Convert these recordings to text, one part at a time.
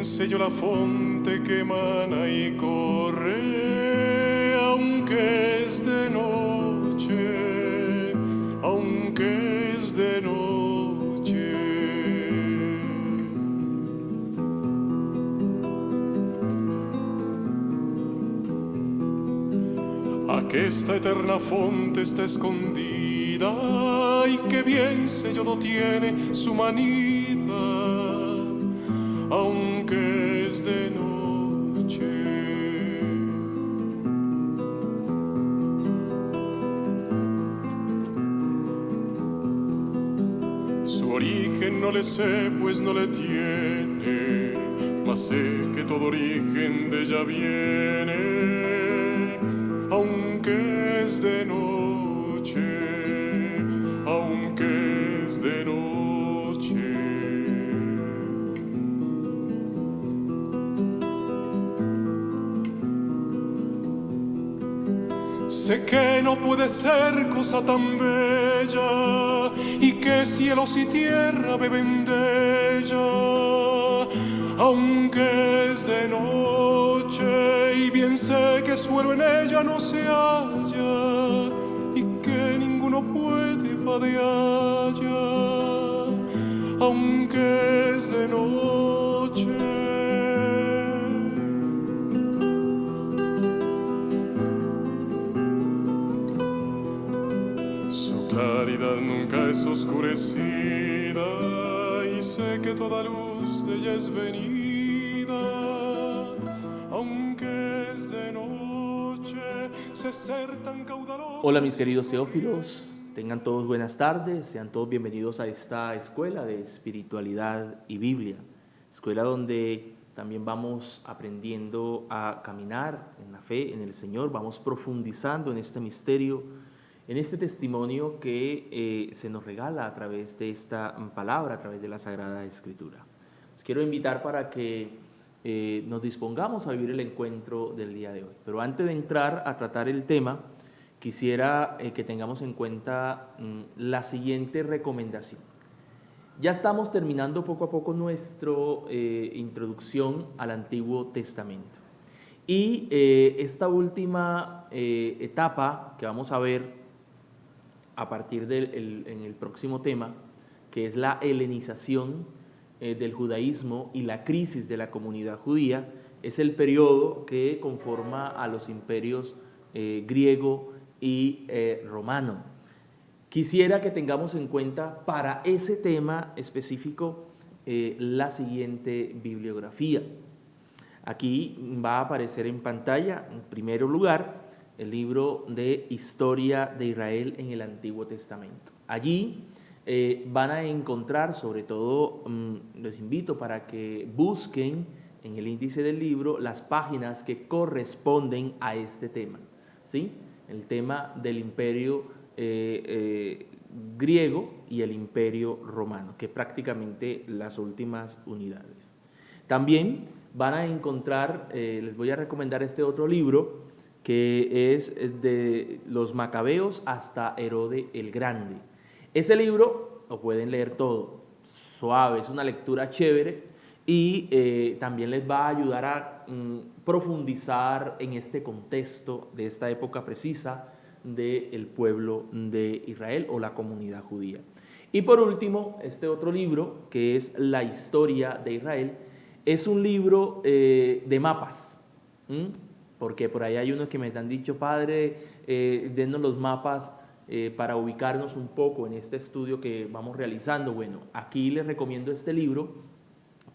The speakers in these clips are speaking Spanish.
bien sé yo la fonte que emana y corre, aunque es de noche, aunque es de noche. Aquesta eterna fonte está escondida y que bien sé yo lo tiene su manida, aunque es de noche. Su origen no le sé, pues no le tiene, mas sé que todo origen de ella viene, aunque es de noche, aunque es de noche. Sé que no puede ser cosa tan bella y que cielos y tierra beben de ella, aunque es de noche y bien sé que suelo en ella no se halla y que ninguno puede va de allá, aunque es de noche. Su claridad nunca es oscurecida y sé que toda luz de ella es venida, aunque es de noche, sé ser tan caudaloso. Hola mis queridos teófilos, tengan todos buenas tardes, sean todos bienvenidos a esta escuela de espiritualidad y Biblia, escuela donde también vamos aprendiendo a caminar en la fe, en el Señor, vamos profundizando en este misterio, en este testimonio que se nos regala a través de esta palabra, a través de la Sagrada Escritura. Los quiero invitar para que nos dispongamos a vivir el encuentro del día de hoy, pero antes de entrar a tratar el tema, quisiera que tengamos en cuenta la siguiente recomendación. Ya estamos terminando poco a poco nuestra introducción al Antiguo Testamento. Y esta última etapa que vamos a ver a partir en el próximo tema, que es la helenización del judaísmo y la crisis de la comunidad judía, es el periodo que conforma a los imperios griego y romano. Quisiera que tengamos en cuenta para ese tema específico la siguiente bibliografía. Aquí va a aparecer en pantalla, en primer lugar, el libro de Historia de Israel en el Antiguo Testamento. Allí van a encontrar, sobre todo, les invito para que busquen en el índice del libro las páginas que corresponden a este tema, ¿sí? El tema del imperio griego y el imperio romano, que prácticamente las últimas unidades. También van a encontrar, les voy a recomendar este otro libro, que es de los Macabeos hasta Herode el Grande. Ese libro lo pueden leer todo, suave, es una lectura chévere y también les va a ayudar a profundizar en este contexto de esta época precisa del pueblo de Israel o la comunidad judía. Y por último, este otro libro, que es La Historia de Israel, es un libro de mapas. Porque por ahí hay unos que me han dicho, padre, denos los mapas para ubicarnos un poco en este estudio que vamos realizando. Bueno, aquí les recomiendo este libro,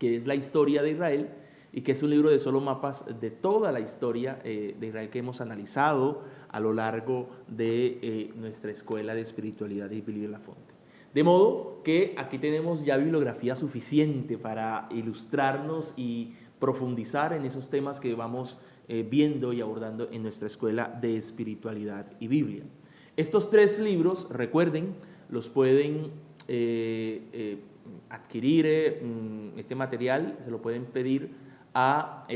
que es La Historia de Israel, y que es un libro de solo mapas de toda la historia de Israel que hemos analizado a lo largo de nuestra escuela de espiritualidad de Biblia La Fonte. De modo que aquí tenemos ya bibliografía suficiente para ilustrarnos y profundizar en esos temas que vamos viendo y abordando en nuestra escuela de espiritualidad y Biblia. Estos tres libros, recuerden, los pueden adquirir, este material se lo pueden pedir a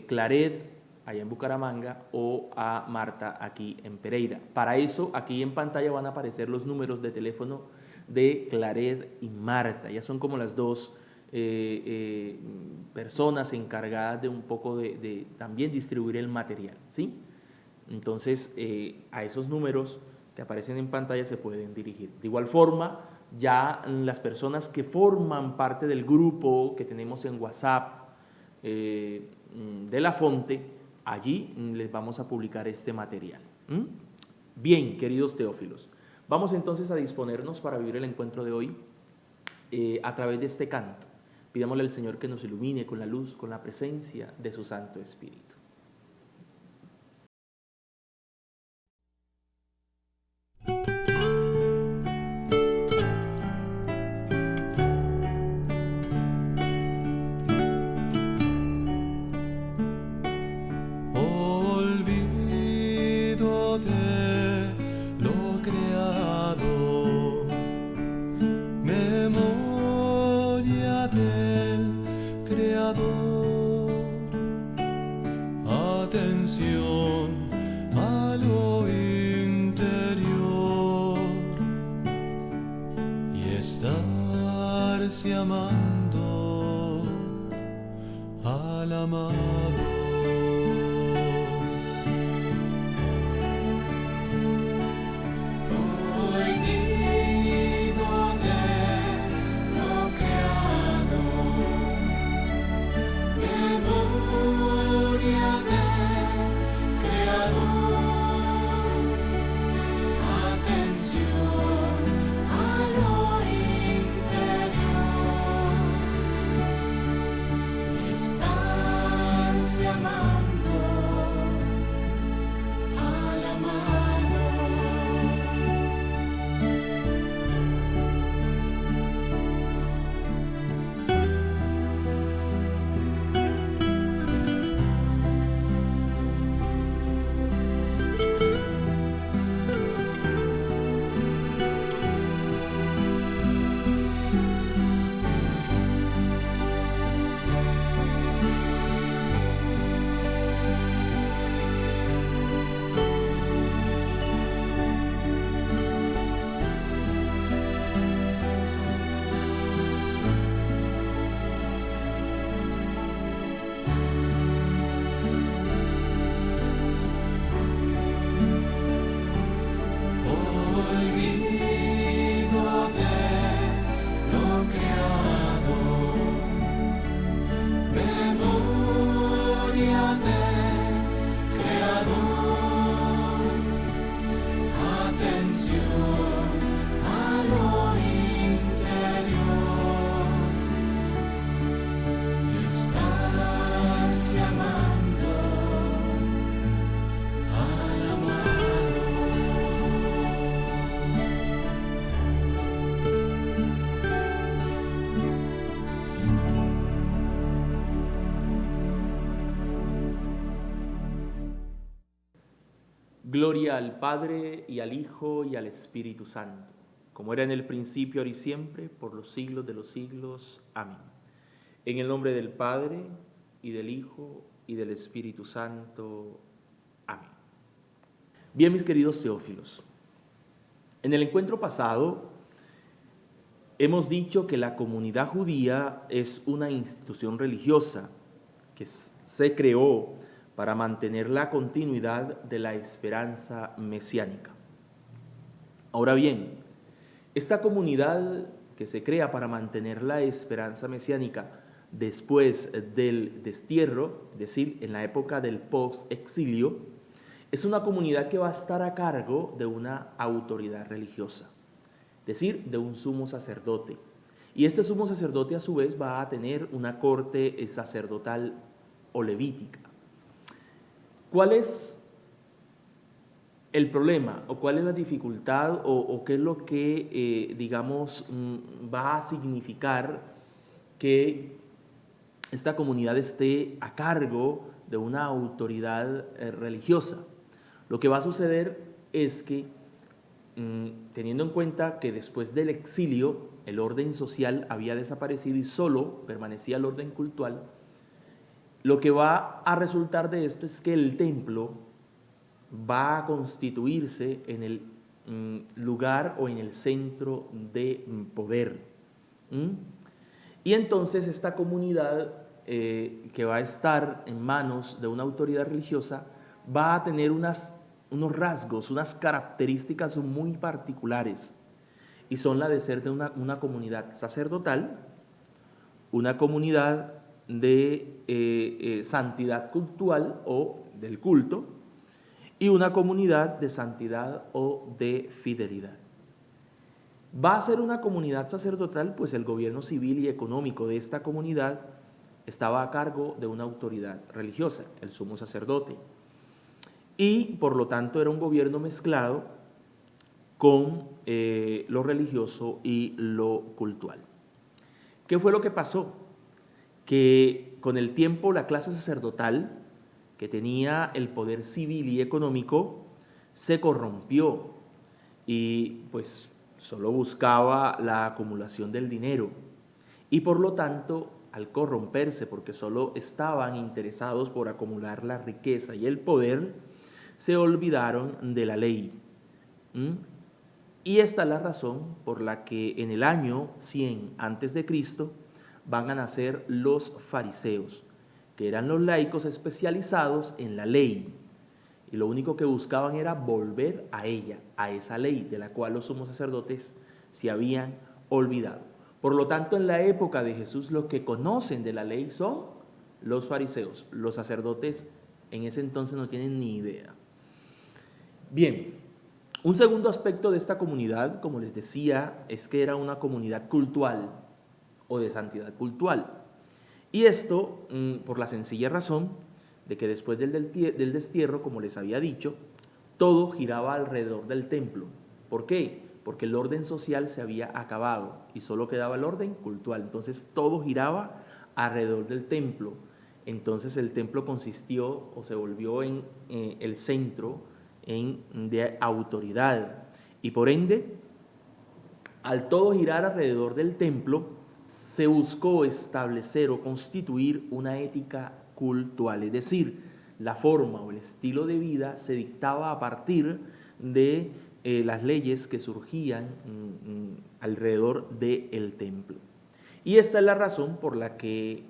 Claret, allá en Bucaramanga, o a Marta, aquí en Pereira. Para eso, aquí en pantalla van a aparecer los números de teléfono de Claret y Marta. Ya son como las dos personas encargadas de un poco de también distribuir el material, ¿sí? Entonces, a esos números que aparecen en pantalla se pueden dirigir. De igual forma, ya las personas que forman parte del grupo que tenemos en WhatsApp de La Fonte, allí les vamos a publicar este material. Bien, queridos teófilos, vamos entonces a disponernos para vivir el encuentro de hoy a través de este canto. Pidámosle al Señor que nos ilumine con la luz, con la presencia de su Santo Espíritu. Olvido de lo creado, memoria del Creador, atención a lo interior y estarse amando al amado. Gloria al Padre, y al Hijo, y al Espíritu Santo, como era en el principio, ahora y siempre, por los siglos de los siglos. Amén. En el nombre del Padre, y del Hijo, y del Espíritu Santo. Amén. Bien, mis queridos teófilos, en el encuentro pasado hemos dicho que la comunidad judía es una institución religiosa que se creó para mantener la continuidad de la esperanza mesiánica. Ahora bien, esta comunidad que se crea para mantener la esperanza mesiánica después del destierro, es decir, en la época del post-exilio, es una comunidad que va a estar a cargo de una autoridad religiosa, es decir, de un sumo sacerdote. Y este sumo sacerdote a su vez va a tener una corte sacerdotal o levítica. ¿Cuál es el problema o cuál es la dificultad o qué es lo que, va a significar que esta comunidad esté a cargo de una autoridad religiosa? Lo que va a suceder es que, teniendo en cuenta que después del exilio el orden social había desaparecido y solo permanecía el orden cultural, lo que va a resultar de esto es que el templo va a constituirse en el lugar o en el centro de poder. Y entonces esta comunidad que va a estar en manos de una autoridad religiosa va a tener unos rasgos, unas características muy particulares, y son la de ser de una comunidad sacerdotal, una comunidad de santidad cultural o del culto, y una comunidad de santidad o de fidelidad. Va a ser una comunidad sacerdotal, pues el gobierno civil y económico de esta comunidad estaba a cargo de una autoridad religiosa, el sumo sacerdote, y por lo tanto era un gobierno mezclado con lo religioso y lo cultural. ¿Qué fue lo que pasó? Que con el tiempo la clase sacerdotal, que tenía el poder civil y económico, se corrompió y pues solo buscaba la acumulación del dinero, y por lo tanto, al corromperse, porque solo estaban interesados por acumular la riqueza y el poder, se olvidaron de la ley. Y esta es la razón por la que en el año 100 a.C. van a nacer los fariseos, que eran los laicos especializados en la ley, y lo único que buscaban era volver a ella, a esa ley de la cual los sumos sacerdotes se habían olvidado. Por lo tanto, en la época de Jesús, los que conocen de la ley son los fariseos. Los sacerdotes en ese entonces no tienen ni idea. Bien, un segundo aspecto de esta comunidad, como les decía, es que era una comunidad cultural o de santidad cultural. Y esto por la sencilla razón de que después del destierro, como les había dicho, todo giraba alrededor del templo. ¿Por qué? Porque el orden social se había acabado y solo quedaba el orden cultural. Entonces todo giraba alrededor del templo. Entonces el templo consistió o se volvió en el centro de autoridad. Y por ende, al todo girar alrededor del templo, se buscó establecer o constituir una ética cultural, es decir, la forma o el estilo de vida se dictaba a partir de las leyes que surgían alrededor del templo. Y esta es la razón por la que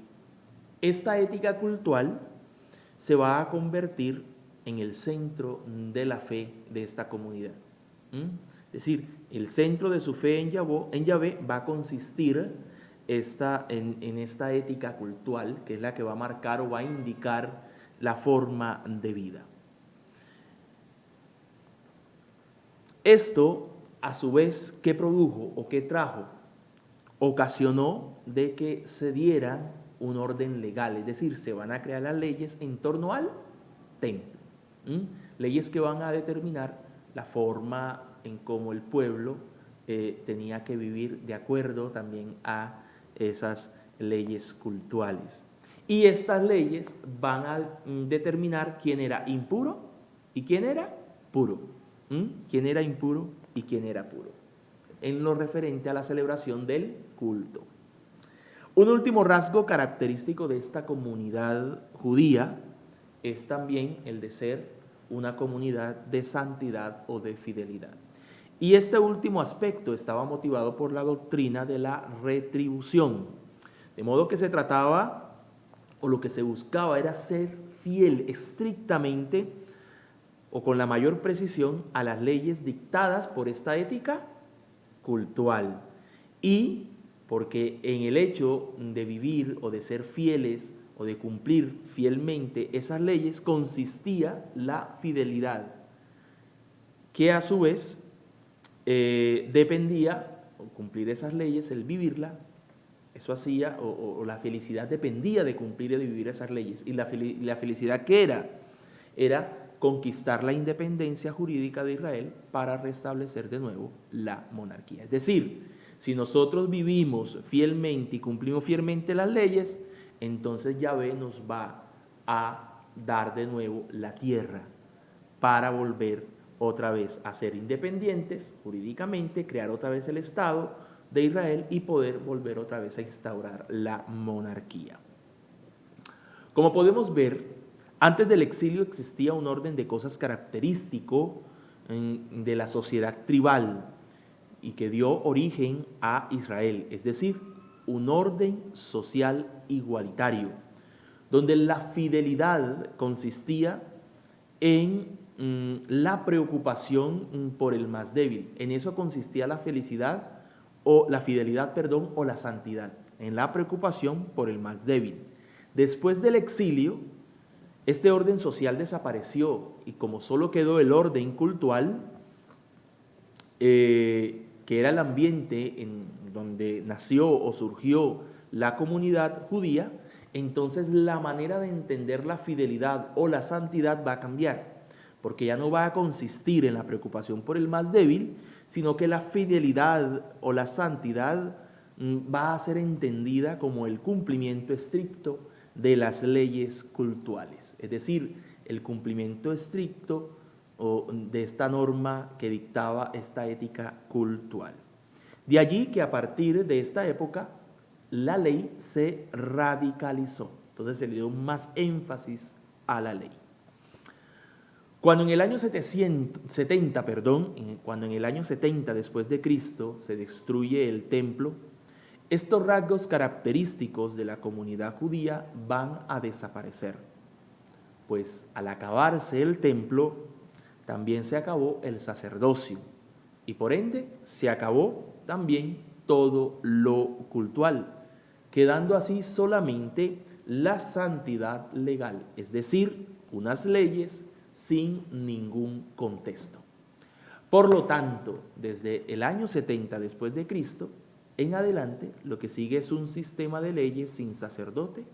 esta ética cultural se va a convertir en el centro de la fe de esta comunidad. Es decir, el centro de su fe en Yahvé va a consistir en esta ética cultural, que es la que va a marcar o va a indicar la forma de vida. Esto, a su vez, ¿qué produjo o qué trajo? Ocasionó de que se diera un orden legal, es decir, se van a crear las leyes en torno al templo. Leyes que van a determinar la forma en cómo el pueblo tenía que vivir de acuerdo también a esas leyes cultuales. Y estas leyes van a determinar quién era impuro y quién era puro. Quién era impuro y quién era puro, en lo referente a la celebración del culto. Un último rasgo característico de esta comunidad judía es también el de ser una comunidad de santidad o de fidelidad. Y este último aspecto estaba motivado por la doctrina de la retribución. De modo que se trataba, o lo que se buscaba era ser fiel estrictamente o con la mayor precisión a las leyes dictadas por esta ética cultural. Y porque en el hecho de vivir o de ser fieles o de cumplir fielmente esas leyes consistía la fidelidad, que a su vez dependía, o cumplir esas leyes, el vivirla, eso hacía, o la felicidad dependía de cumplir y de vivir esas leyes. Y la felicidad, ¿qué era? Era conquistar la independencia jurídica de Israel para restablecer de nuevo la monarquía. Es decir, si nosotros vivimos fielmente y cumplimos fielmente las leyes, entonces Yahvé nos va a dar de nuevo la tierra para volver otra vez a ser independientes jurídicamente, crear otra vez el Estado de Israel y poder volver otra vez a instaurar la monarquía. Como podemos ver, antes del exilio existía un orden de cosas característico de la sociedad tribal y que dio origen a Israel, es decir, un orden social igualitario, donde la fidelidad consistía en la preocupación por el más débil. En eso consistía la felicidad o la fidelidad, perdón, o la santidad, en la preocupación por el más débil. Después del exilio, este orden social desapareció y como solo quedó el orden cultural, que era el ambiente en donde nació o surgió la comunidad judía, entonces la manera de entender la fidelidad o la santidad va a cambiar, porque ya no va a consistir en la preocupación por el más débil, sino que la fidelidad o la santidad va a ser entendida como el cumplimiento estricto de las leyes cultuales, es decir, el cumplimiento estricto de esta norma que dictaba esta ética cultural. De allí que a partir de esta época la ley se radicalizó, entonces se le dio más énfasis a la ley. Cuando en el año 70, cuando en el año 70 después de Cristo se destruye el templo, estos rasgos característicos de la comunidad judía van a desaparecer, pues al acabarse el templo, también se acabó el sacerdocio y por ende se acabó también todo lo cultural, quedando así solamente la santidad legal, es decir, unas leyes sin ningún contexto. Por lo tanto, desde el año 70 después de Cristo en adelante, lo que sigue es un sistema de leyes sin sacerdote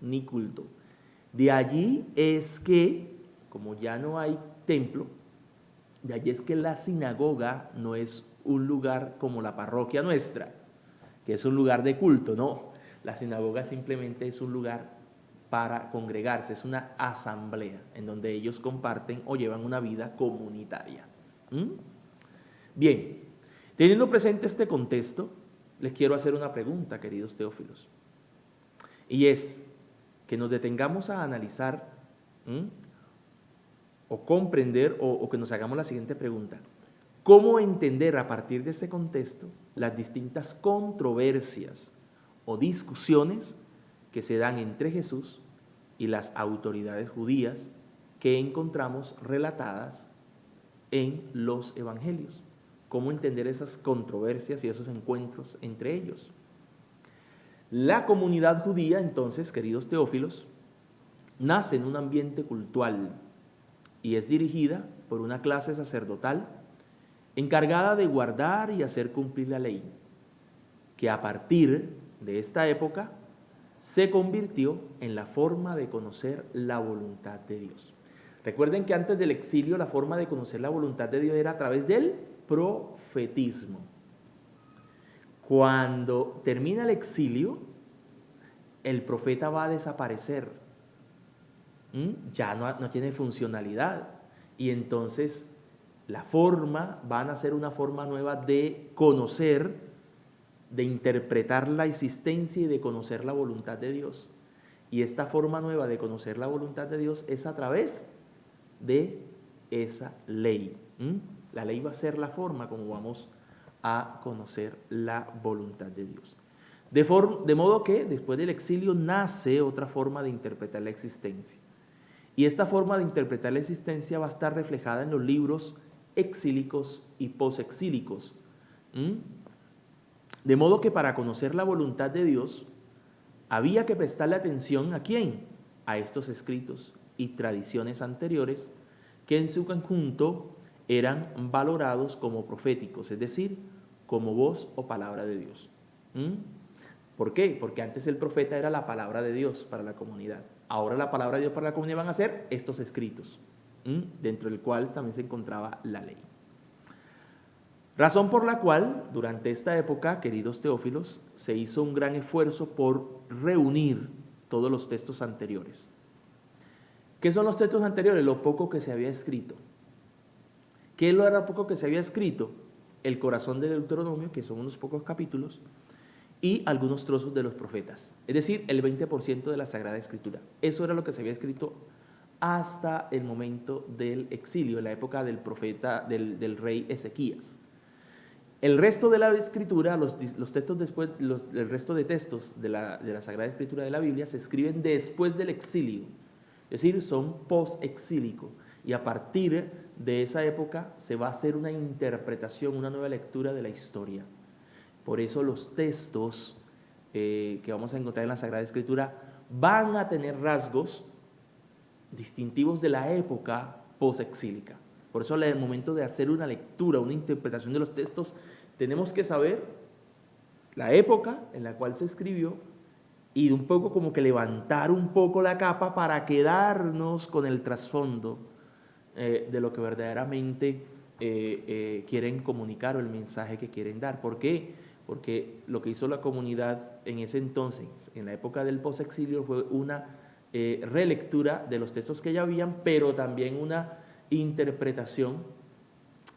ni culto. De allí es que, como ya no hay templo, de allí es que la sinagoga no es un lugar como la parroquia nuestra, que es un lugar de culto, no. La sinagoga simplemente es un lugar para congregarse, es una asamblea en donde ellos comparten o llevan una vida comunitaria. Bien, teniendo presente este contexto, les quiero hacer una pregunta, queridos teófilos, y es que nos detengamos a analizar o comprender o que nos hagamos la siguiente pregunta: ¿cómo entender a partir de este contexto las distintas controversias o discusiones que se dan entre Jesús y las autoridades judías que encontramos relatadas en los evangelios? ¿Cómo entender esas controversias y esos encuentros entre ellos? La comunidad judía, entonces, queridos teófilos, nace en un ambiente cultural y es dirigida por una clase sacerdotal encargada de guardar y hacer cumplir la ley, que a partir de esta época se convirtió en la forma de conocer la voluntad de Dios. Recuerden que antes del exilio la forma de conocer la voluntad de Dios era a través del profetismo. Cuando termina el exilio, el profeta va a desaparecer, ya no tiene funcionalidad, y entonces la forma van a ser una forma nueva de conocer, de interpretar la existencia y de conocer la voluntad de Dios. Y esta forma nueva de conocer la voluntad de Dios es a través de esa ley. La ley va a ser la forma como vamos a conocer la voluntad de Dios. De modo que después del exilio nace otra forma de interpretar la existencia. Y esta forma de interpretar la existencia va a estar reflejada en los libros exílicos y posexílicos. De modo que para conocer la voluntad de Dios había que prestarle atención ¿a quién? A estos escritos y tradiciones anteriores que en su conjunto eran valorados como proféticos, es decir, como voz o palabra de Dios. ¿Por qué? Porque antes el profeta era la palabra de Dios para la comunidad. Ahora la palabra de Dios para la comunidad van a ser estos escritos, dentro del cual también se encontraba la ley. Razón por la cual, durante esta época, queridos teófilos, se hizo un gran esfuerzo por reunir todos los textos anteriores. ¿Qué son los textos anteriores? Lo poco que se había escrito. ¿Qué era lo poco que se había escrito? El corazón de Deuteronomio, que son unos pocos capítulos, y algunos trozos de los profetas, es decir, el 20% de la Sagrada Escritura. Eso era lo que se había escrito hasta el momento del exilio, en la época del profeta, del rey Ezequías. El resto de la escritura, los textos después, el resto de textos de la Sagrada Escritura de la Biblia se escriben después del exilio, es decir, son post-exílicos. Y a partir de esa época se va a hacer una interpretación, una nueva lectura de la historia. Por eso los textos que vamos a encontrar en la Sagrada Escritura van a tener rasgos distintivos de la época post-exílica. Por eso al momento de hacer una lectura, una interpretación de los textos, tenemos que saber la época en la cual se escribió y un poco como que levantar un poco la capa para quedarnos con el trasfondo de lo que verdaderamente quieren comunicar o el mensaje que quieren dar. ¿Por qué? Porque lo que hizo la comunidad en ese entonces, en la época del post-exilio, fue una relectura de los textos que ya habían, pero también una interpretación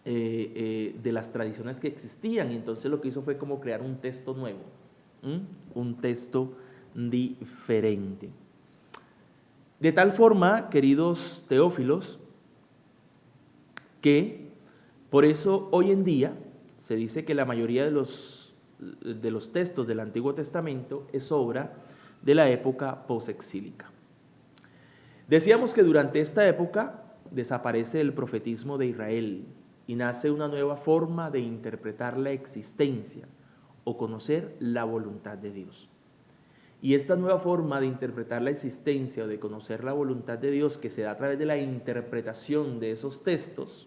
de las tradiciones que existían. Y entonces lo que hizo fue como crear un texto nuevo, un texto diferente. De tal forma, queridos teófilos, que por eso hoy en día se dice que la mayoría de los textos del Antiguo Testamento es obra de la época posexílica. Decíamos que durante esta época desaparece el profetismo de Israel y nace una nueva forma de interpretar la existencia o conocer la voluntad de Dios. Y esta nueva forma de interpretar la existencia o de conocer la voluntad de Dios, que se da a través de la interpretación de esos textos,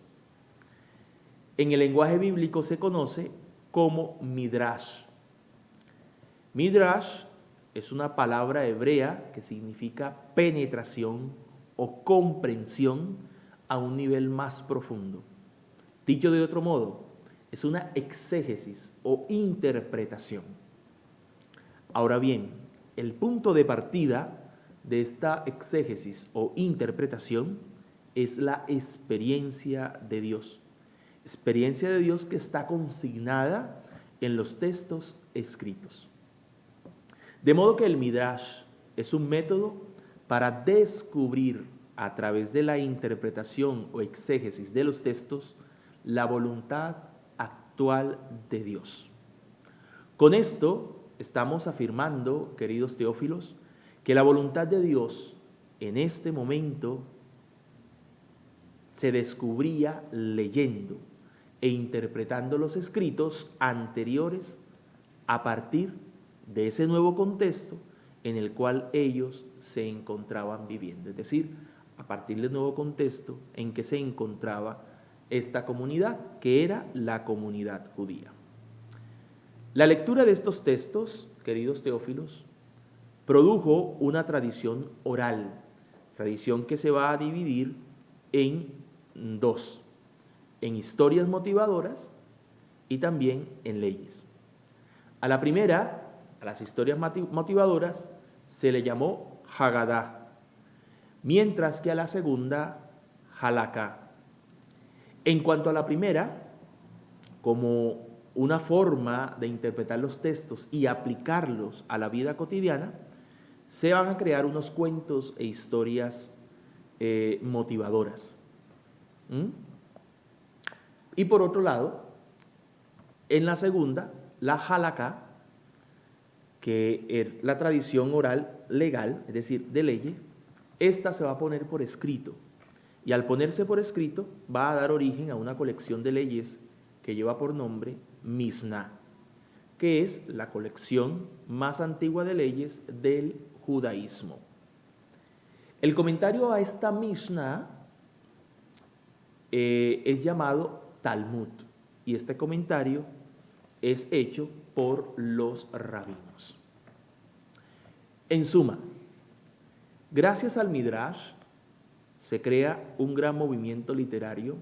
en el lenguaje bíblico se conoce como midrash. Midrash es una palabra hebrea que significa penetración o comprensión a un nivel más profundo. Dicho de otro modo, es una exégesis o interpretación. Ahora bien, el punto de partida de esta exégesis o interpretación es la experiencia de Dios. Experiencia de Dios que está consignada en los textos escritos. De modo que el Midrash es un método para descubrir a través de la interpretación o exégesis de los textos la voluntad actual de Dios. Con esto estamos afirmando, queridos teófilos, que la voluntad de Dios en este momento se descubría leyendo e interpretando los escritos anteriores a partir de ese nuevo contexto en el cual ellos se encontraban viviendo. Es decir, a partir del nuevo contexto en que se encontraba esta comunidad, que era la comunidad judía. La lectura de estos textos, queridos teófilos, produjo una tradición oral, tradición que se va a dividir en dos, en historias motivadoras y también en leyes. A la primera, a las historias motivadoras, se le llamó Haggadah, mientras que a la segunda, Halakha. En cuanto a la primera, como una forma de interpretar los textos y aplicarlos a la vida cotidiana, se van a crear unos cuentos e historias motivadoras. Y por otro lado, en la segunda, la Halakha, que es la tradición oral legal, es decir, de leyes, esta se va a poner por escrito. Y al ponerse por escrito, va a dar origen a una colección de leyes que lleva por nombre Mishnah, que es la colección más antigua de leyes del judaísmo. El comentario a esta Mishnah es llamado Talmud, y este comentario es hecho por los rabinos. En suma, gracias al Midrash se crea un gran movimiento literario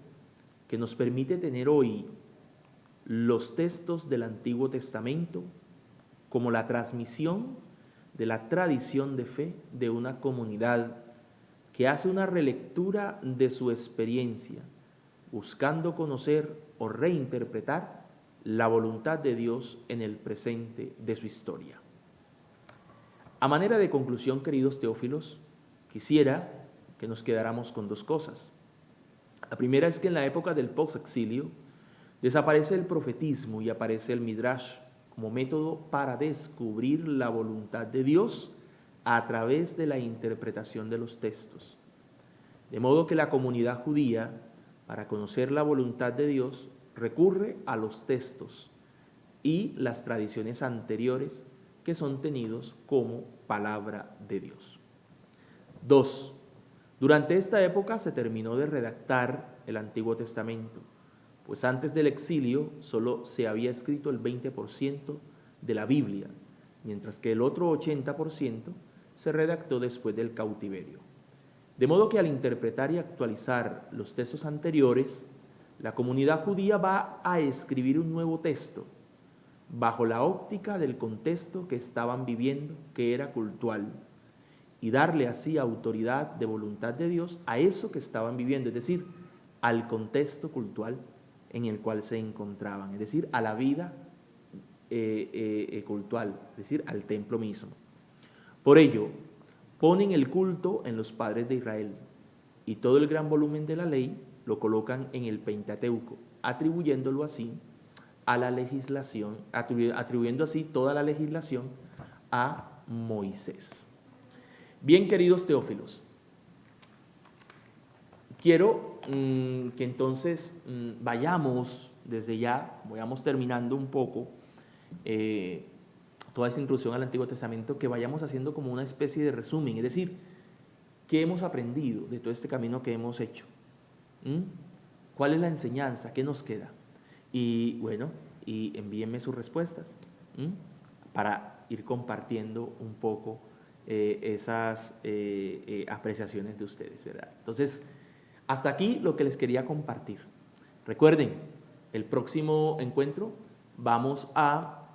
que nos permite tener hoy los textos del Antiguo Testamento como la transmisión de la tradición de fe de una comunidad que hace una relectura de su experiencia, buscando conocer o reinterpretar la voluntad de Dios en el presente de su historia. A manera de conclusión, queridos teófilos, quisiera que nos quedáramos con dos cosas. La primera es que en la época del post-exilio, Desaparece el profetismo y aparece el Midrash como método para descubrir la voluntad de Dios a través de la interpretación de los textos. De modo que la comunidad judía, para conocer la voluntad de Dios, recurre a los textos y las tradiciones anteriores que son tenidos como palabra de Dios. 2. Durante esta época se terminó de redactar el Antiguo Testamento, pues antes del exilio solo se había escrito el 20% de la Biblia, mientras que el otro 80% se redactó después del cautiverio. De modo que al interpretar y actualizar los textos anteriores, la comunidad judía va a escribir un nuevo texto, bajo la óptica del contexto que estaban viviendo, que era cultural, y darle así autoridad de voluntad de Dios a eso que estaban viviendo, es decir, al contexto cultural en el cual se encontraban, es decir, a la vida cultural, es decir, al templo mismo. Por ello, ponen el culto en los padres de Israel y todo el gran volumen de la ley lo colocan en el Pentateuco, atribuyéndolo así a la legislación, atribuyendo así toda la legislación a Moisés. Bien, queridos teófilos, quiero que entonces vayamos desde ya, vayamos terminando un poco toda esta introducción al Antiguo Testamento, que vayamos haciendo como una especie de resumen, es decir, ¿qué hemos aprendido de todo este camino que hemos hecho? ¿Cuál es la enseñanza? ¿Qué nos queda? Y bueno, y envíenme sus respuestas para ir compartiendo un poco esas apreciaciones de ustedes, ¿verdad? Entonces, hasta aquí lo que les quería compartir. Recuerden, el próximo encuentro vamos a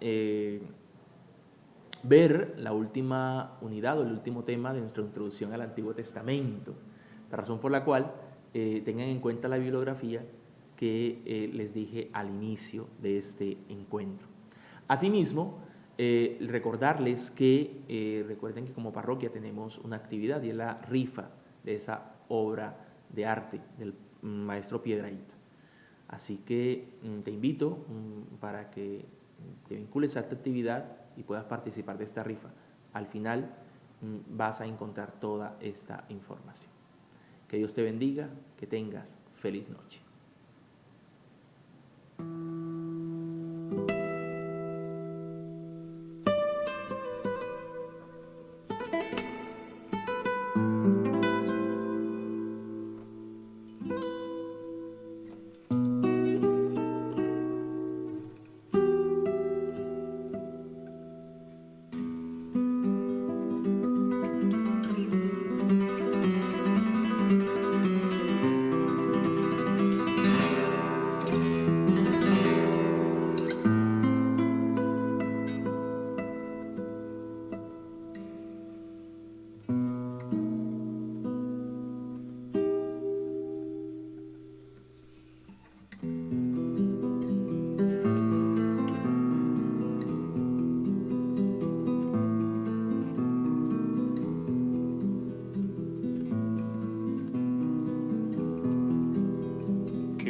ver la última unidad o el último tema de nuestra introducción al Antiguo Testamento, la razón por la cual tengan en cuenta la bibliografía que les dije al inicio de este encuentro. Asimismo, recordarles que, recuerden que como parroquia tenemos una actividad y es la rifa de esa obra de arte del maestro Piedrahita. Así que te invito para que te vincules a esta actividad y puedas participar de esta rifa. Al final vas a encontrar toda esta información. Que Dios te bendiga, que tengas feliz noche.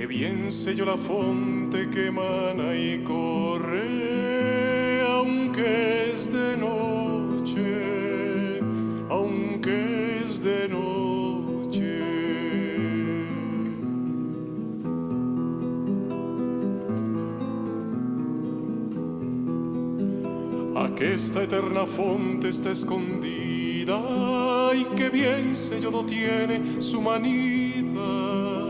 Bien sé yo la fonte que emana y corre, aunque es de noche, aunque es de noche. Aquesta eterna fonte está escondida y que bien sé yo lo tiene su manida.